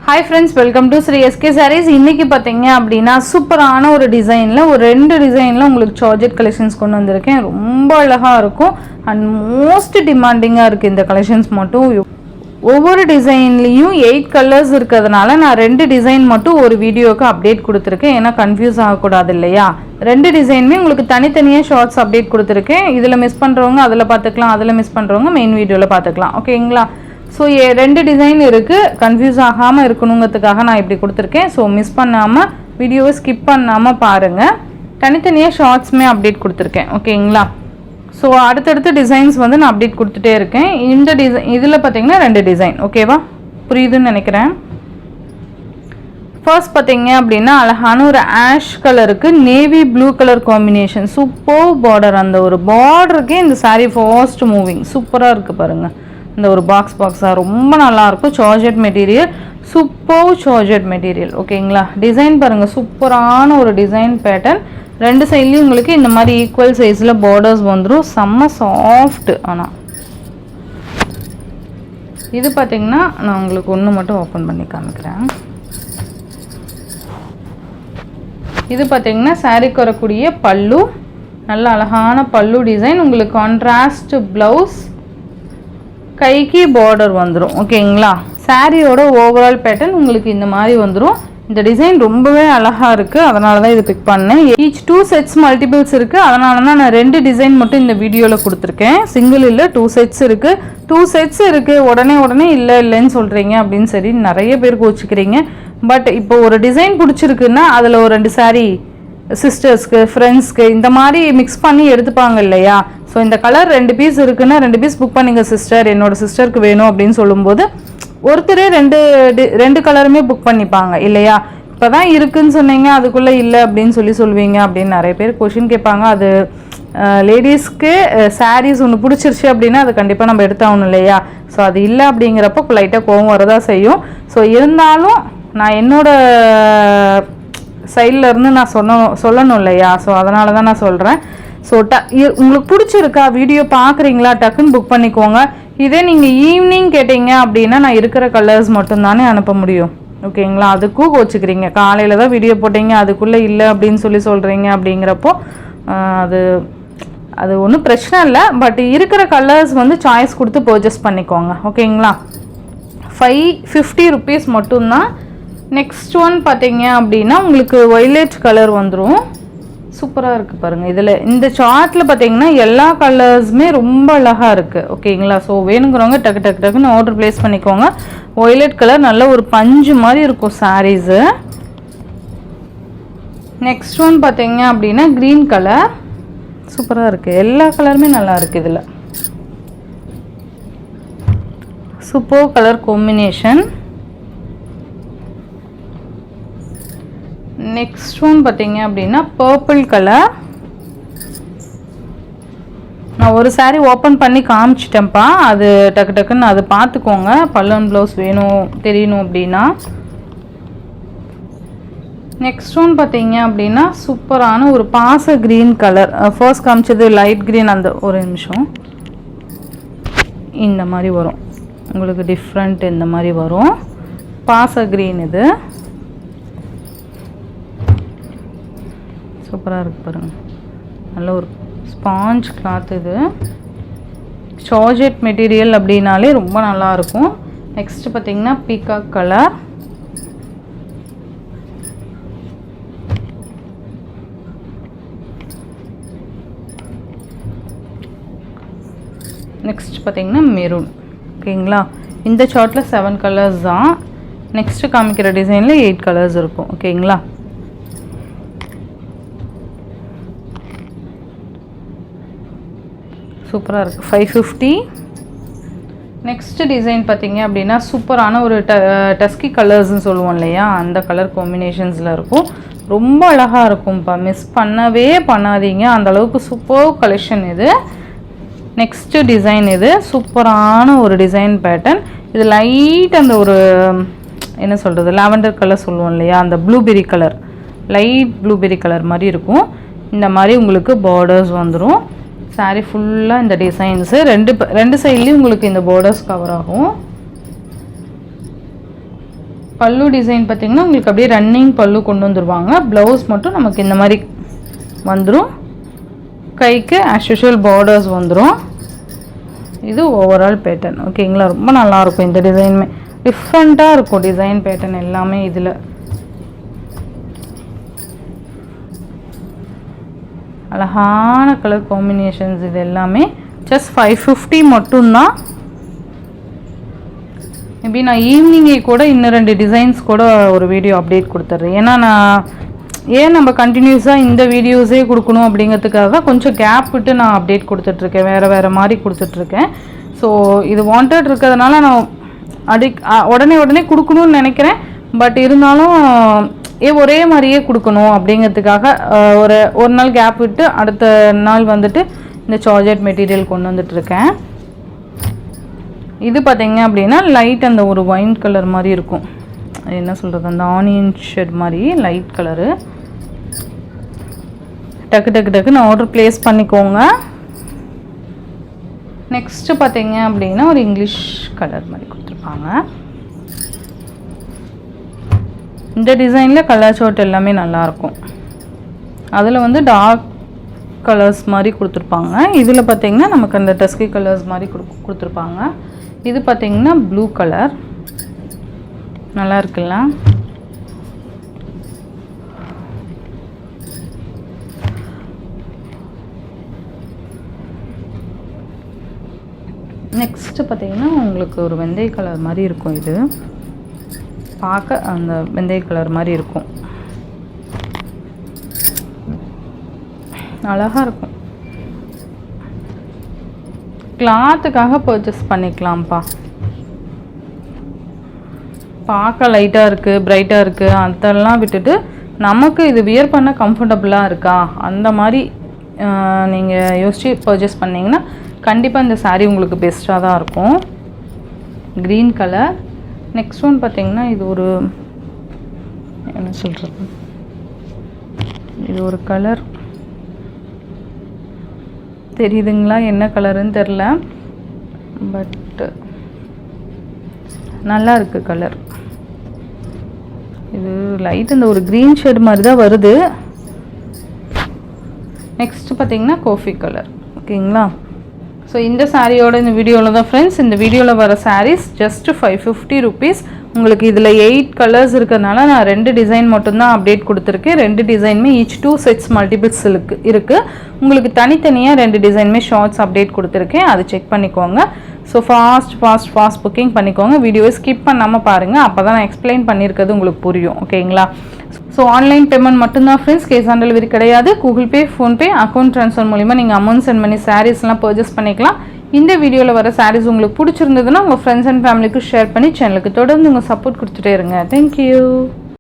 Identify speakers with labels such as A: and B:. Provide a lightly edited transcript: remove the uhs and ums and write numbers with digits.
A: Hi friends, welcome to Sri SK Sarees. இன்னைக்கு பாத்தீங்க அப்படினா சூப்பரான ஒரு டிசைன்ல ஒரு ரெண்டு டிசைன்ல உங்களுக்கு ஜார்ஜெட் கலெக்ஷன்ஸ் கொண்டு வந்திருக்கேன். ரொம்ப அழகா இருக்கும் and most demanding-ஆ இருக்கு இந்த கலெக்ஷன்ஸ் மட்டும். ஒவ்வொரு டிசைன்லயும் 8 கலர்ஸ் இருக்கிறதுனால நான் ரெண்டு டிசைன் மட்டும் ஒரு வீடியோக்கு அப்டேட் கொடுத்திருக்கேன். ஏன்னா கன்ஃபியூஸ் ஆக கூடாது இல்லையா? ரெண்டு டிசைனுமே உங்களுக்கு தனித்தனியா ஷார்ட்ஸ் அப்டேட் கொடுத்திருக்கேன். இதுல மிஸ் பண்றவங்க அதுல பாத்துக்கலாம், அதுல மிஸ் பண்றவங்க மெயின் வீடியோல பாத்துக்கலாம். ஓகேங்களா? ஸோ ரெண்டு டிசைன் இருக்குது, கன்ஃபியூஸ் ஆகாமல் இருக்கணுங்கிறதுக்காக நான் இப்படி கொடுத்துருக்கேன். ஸோ மிஸ் பண்ணாமல் வீடியோவை ஸ்கிப் பண்ணாமல் பாருங்கள். தனித்தனியாக ஷார்ட்ஸுமே அப்டேட் கொடுத்துருக்கேன். ஓகேங்களா? ஸோ அடுத்தடுத்த டிசைன்ஸ் வந்து நான் அப்டேட் கொடுத்துட்டே இருக்கேன். இந்த டிசைன் இதில் பார்த்தீங்கன்னா ரெண்டு டிசைன். ஓகேவா? புரியுதுன்னு நினைக்கிறேன். ஃபர்ஸ்ட் பார்த்தீங்க அப்படின்னா அழகான ஒரு ஆஷ் கலருக்கு navy blue colour combination. Super border, அந்த ஒரு பார்டருக்கே இந்த சாரீ ஃபாஸ்ட் மூவிங் சூப்பராக இருக்குது பாருங்கள். இந்த ஒரு பாக்ஸாக ரொம்ப நல்லாயிருக்கும். Georgette material, super georgette material. ஓகேங்களா? டிசைன் பாருங்கள், சூப்பரான ஒரு டிசைன் பேட்டர்ன். ரெண்டு சைட்லேயும் உங்களுக்கு இந்த மாதிரி ஈக்குவல் சைஸில் பார்டர்ஸ் வந்துடும். செம்ம சாஃப்ட். ஆனால் இது பார்த்திங்கன்னா நான் உங்களுக்கு ஒன்று மட்டும் ஓப்பன் பண்ணி காமிக்கிறேன். இது பார்த்திங்கன்னா சாரீக்கு வரக்கூடிய பல்லு, நல்ல அழகான பல்லு டிசைன். உங்களுக்கு கான்ட்ராஸ்ட் ப்ளவுஸ், கைக்கு பார்டர் வந்துடும். ஓகேங்களா? சாரியோட ஓவரால் பேட்டர்ன் உங்களுக்கு இந்த மாதிரி வந்துடும். இந்த டிசைன் ரொம்பவே அழகாக இருக்குது, அதனால தான் இது பிக் பண்ணேன். ஈச் 2 செட்ஸ் மல்டிபிள்ஸ் இருக்குது, அதனால தான் நான் ரெண்டு டிசைன் மட்டும் இந்த வீடியோவில் கொடுத்துருக்கேன். சிங்கிள் இல்லை, 2 செட்ஸ் இருக்குது. 2 செட்ஸ் இருக்குது, உடனே இல்லைன்னு சொல்கிறீங்க அப்படின்னு சரி நிறைய பேர் கோச்சிக்கிறீங்க. பட் இப்போ ஒரு டிசைன் பிடிச்சிருக்குன்னா அதில் ஒரு 2 சாரீ சிஸ்டர்ஸ்க்கு, ஃப்ரெண்ட்ஸ்க்கு இந்த மாதிரி மிக்ஸ் பண்ணி எடுத்துப்பாங்க இல்லையா? ஸோ இந்த கலர் 2 பீஸ் இருக்குன்னா 2 பீஸ் புக் பண்ணிங்க சிஸ்டர், என்னோட சிஸ்டருக்கு வேணும் அப்படின்னு சொல்லும்போது ஒருத்தரே ரெண்டு கலருமே புக் பண்ணிப்பாங்க இல்லையா? இப்போ தான் இருக்குன்னு சொன்னீங்க, அதுக்குள்ளே இல்லை அப்படின்னு சொல்லுவீங்க அப்படின்னு நிறைய பேர் கொஷின் கேட்பாங்க. அது லேடிஸ்க்கு சாரீஸ் ஒன்று பிடிச்சிருச்சு அப்படின்னா அது கண்டிப்பாக நம்ம எடுத்தாகணும் இல்லையா? ஸோ அது இல்லை அப்படிங்கிறப்போ லைட்டாக கோவம் வரதான் செய்யும். ஸோ இருந்தாலும் நான் என்னோட சைடில் இருந்து நான் சொல்லணும் இல்லையா? ஸோ அதனால தான் நான் சொல்கிறேன். ஸோ உங்களுக்கு பிடிச்சிருக்கா, வீடியோ பார்க்குறீங்களா, டக்குன்னு புக் பண்ணிக்கோங்க. இதே நீங்கள் ஈவினிங் கேட்டீங்க அப்படின்னா நான் இருக்கிற கலர்ஸ் மட்டும்தானே அனுப்ப முடியும். ஓகேங்களா? அதுக்கும் கோச்சிக்கிறீங்க. காலையில் தான் வீடியோ போட்டீங்க, அதுக்குள்ளே இல்லை அப்படின்னு சொல்கிறீங்க. அப்படிங்கிறப்போ அது ஒன்றும் பிரச்சனை இல்லை. பட் இருக்கிற கலர்ஸ் வந்து சாய்ஸ் கொடுத்து பர்ச்சேஸ் பண்ணிக்கோங்க. ஓகேங்களா? 550 rupees மட்டும்தான். நெக்ஸ்ட் ஒன் பார்த்தீங்க அப்படின்னா உங்களுக்கு வயலட் கலர் வந்துடும். சூப்பராக இருக்குது பாருங்கள். இதில் இந்த சார்ட்டில் பார்த்தீங்கன்னா எல்லா கலர்ஸுமே ரொம்ப அழகாக இருக்குது. ஓகேங்களா? ஸோ வேணுங்கிறவங்க டக்குன்னு ஆர்டர் ப்ளேஸ் பண்ணிக்கோங்க. வயலட் கலர் நல்ல ஒரு பஞ்சு மாதிரி இருக்கும் சாரீஸு. நெக்ஸ்ட் ஒன் பார்த்தீங்க அப்படின்னா க்ரீன் கலர் சூப்பராக இருக்குது. எல்லா கலருமே நல்லா இருக்குது. இதில் super colour combination. Next one பார்த்தீங்க அப்படின்னா பர்பிள் கலர். நான் ஒரு சாரீ ஓப்பன் பண்ணி காமிச்சிட்டேன்ப்பா, அது டக்குன்னு அது பார்த்துக்கோங்க. பல்லன் ப்ளவுஸ் வேணும் தெரியணும் அப்படின்னா. நெக்ஸ்ட் ஒன் பார்த்தீங்க அப்படின்னா சூப்பரான ஒரு பாச க்ரீன் கலர். ஃபர்ஸ்ட் காமிச்சது லைட் க்ரீன். அந்த ஒரு நிமிஷம், இந்த மாதிரி வரும் உங்களுக்கு டிஃப்ரெண்ட். இந்த மாதிரி வரும் பாச க்ரீன். இது சூப்பராக இருக்குது பாருங்கள். நல்ல ஒரு ஸ்பாஞ்ச் கிளாத். இது ஜார்ஜெட் மெட்டீரியல் அப்படின்னாலே ரொம்ப நல்லாயிருக்கும். நெக்ஸ்ட் பார்த்திங்கன்னா பீகாக் கலர். நெக்ஸ்ட் பார்த்திங்கன்னா மெரூன். ஓகேங்களா? இந்த சார்ட்டில் 7 கலர்ஸ் தான். நெக்ஸ்ட்டு காமிக்கிற டிசைனில் 8 கலர்ஸ் இருக்கும். ஓகேங்களா? சூப்பராக இருக்குது. 550. நெக்ஸ்ட் டிசைன் பார்த்தீங்க அப்படின்னா சூப்பரான ஒரு டஸ்கி கலர்ஸ்ன்னு சொல்லுவோம் இல்லையா? அந்த கலர் காம்பினேஷன்ஸில் இருக்கும். ரொம்ப அழகாக இருக்கும்ப்பா, மிஸ் பண்ணவே பண்ணாதீங்க. அந்தளவுக்கு சூப்பர் கலெக்ஷன் இது. Next design. இது சூப்பரான ஒரு டிசைன் பேட்டர்ன். இது லைட் அந்த ஒரு என்ன சொல்கிறது, லாவெண்டர் கலர் சொல்லுவோம் இல்லையா? அந்த blueberry colour, light blueberry colour மாதிரி இருக்கும். இந்த மாதிரி உங்களுக்கு பார்டர்ஸ் வந்துடும். சாரீ ஃபுல்லாக இந்த டிசைன்ஸு ரெண்டு சைட்லேயும் உங்களுக்கு இந்த பார்டர்ஸ் கவர் ஆகும். பல்லு டிசைன் பார்த்திங்கன்னா உங்களுக்கு அப்படியே ரன்னிங் பல்லு கொண்டு வந்துடுவாங்க. ப்ளவுஸ் மட்டும் நமக்கு இந்த மாதிரி வந்துடும். கைக்கு ஆஸ் யூஷுவல் பார்டர்ஸ் வந்துடும். இது ஓவரால் பேட்டர்ன். ஓகேங்களா, ரொம்ப நல்லாயிருக்கும். இந்த டிசைனுமே டிஃப்ரெண்ட்டாக இருக்கும். டிசைன் பேட்டர்ன் எல்லாமே இதில் அழகான கலர் காம்பினேஷன்ஸ். இது எல்லாமே ஜஸ்ட் 550 மட்டும்தான். மேபி நான் ஈவினிங்கே கூட இன்னும் 2 டிசைன்ஸ் கூட ஒரு வீடியோ அப்டேட் கொடுத்துட்றேன். ஏன்னா நான் நம்ம கண்டினியூஸாக இந்த வீடியோஸே கொடுக்கணும் அப்படிங்கிறதுக்காக தான் கொஞ்சம் கேப் விட்டு நான் அப்டேட் கொடுத்துட்ருக்கேன். வேறு மாதிரி கொடுத்துட்ருக்கேன். ஸோ இது வாண்டட் இருக்கிறதுனால நான் உடனே கொடுக்கணும்னு நினைக்கிறேன். பட் இருந்தாலும் ஒரே மாதிரியே கொடுக்கணும் அப்படிங்கிறதுக்காக ஒரு நாள் கேப் விட்டு அடுத்த நாள் வந்துட்டு இந்த சார்ஜட் மெட்டீரியல் கொண்டு வந்துட்டுருக்கேன். இது பார்த்தீங்க அப்படின்னா லைட் அந்த ஒரு ஒயின் கலர் மாதிரி இருக்கும். என்ன சொல்கிறது, அந்த ஆனியன் ஷேட் மாதிரி லைட் கலரு. டக்குன்னு ஆர்டர் ப்ளேஸ் பண்ணிக்கோங்க. நெக்ஸ்ட்டு பார்த்தீங்க அப்படின்னா ஒரு இங்கிலீஷ் கலர் மாதிரி கொடுத்துருப்பாங்க. இந்த டிசைனில் கலர் ஷார்ட் எல்லாமே நல்லாயிருக்கும். அதில் வந்து டார்க் கலர்ஸ் மாதிரி கொடுத்துருப்பாங்க. இதில் பார்த்திங்கன்னா நமக்கு அந்த டஸ்கி கலர்ஸ் மாதிரி கொடுத்துருப்பாங்க. இது பார்த்திங்கன்னா ப்ளூ கலர் நல்லா இருக்குல்ல. நெக்ஸ்ட்டு பார்த்திங்கன்னா உங்களுக்கு ஒரு வெந்தய கலர் மாதிரி இருக்கும். இது பார்க்க அந்த வெந்தய கலர் மாதிரி இருக்கும். அழகாக இருக்கும். கிளாத்துக்காக பர்ச்சேஸ் பண்ணிக்கலாம்ப்பா. பார்க்க லைட்டாக இருக்குது, பிரைட்டாக இருக்குது, அதெல்லாம் விட்டுட்டு நமக்கு இது வியர் பண்ண கம்ஃபர்டபுளாக இருக்கா அந்த மாதிரி நீங்கள் யோசித்து பர்ச்சேஸ் பண்ணிங்கன்னா கண்டிப்பாக இந்த சாரீ உங்களுக்கு பெஸ்ட்டாக தான் இருக்கும். Green colour. நெக்ஸ்ட் ஒன் பார்த்திங்கன்னா இது ஒரு என்ன சொல்கிறது, இது ஒரு கலர் தெரியுதுங்களா, என்ன கலருன்னு தெரில. பட் நல்லா இருக்குது கலர். இது லைட் இந்த ஒரு க்ரீன் ஷேட் மாதிரி தான் வருது. நெக்ஸ்ட்டு பார்த்திங்கன்னா காஃபி கலர். ஓகேங்களா. ஸோ இந்த சாரியோட இந்த வீடியோவில் தான் ஃப்ரெண்ட்ஸ், இந்த வீடியோவில் வர சாரீஸ் ஜஸ்ட்டு 550 rupees. உங்களுக்கு இதில் 8 கலர்ஸ் இருக்கிறதுனால நான் 2 டிசைன் மட்டும்தான் அப்டேட் கொடுத்துருக்கேன். 2 டிசைனுமே ஈச் 2 sets மல்டிபிள்ஸ் இருக்குது. உங்களுக்கு தனித்தனியாக 2 டிசைனுமே ஷார்ட்ஸ் அப்டேட் கொடுத்துருக்கேன். அது செக் பண்ணிக்கோங்க. ஸோ ஃபாஸ்ட் புக்கிங் பண்ணிக்கோங்க. வீடியோவை ஸ்கிப் பண்ணாமல் பாருங்கள். அப்போ தான் நான் எக்ஸ்பிளைன் பண்ணியிருக்கிறது உங்களுக்கு புரியும். ஓகேங்களா. ஸோ ஆன்லைன் பேமெண்ட் மட்டும்தான் ஃப்ரெண்ட்ஸ், கேஷ் ஆன் டெலிவரி கிடையாது. Google Pay, PhonePe, account transfer மூலிமா நீங்கள் அமௌண்ட் சென்ட் பண்ணி சாரீஸ்லாம் பர்ச்சேஸ் பண்ணிக்கலாம். இந்த வீடியோவில் வர சாரீஸ் உங்களுக்கு பிடிச்சிருந்ததுன்னா உங்கள் ஃப்ரெண்ட்ஸ் அண்ட் ஃபேமிலிக்கு ஷேர் பண்ணி சேனலுக்கு தொடர்ந்து உங்கள் சப்போர்ட் கொடுத்துட்டே இருங்க. தேங்க்யூ.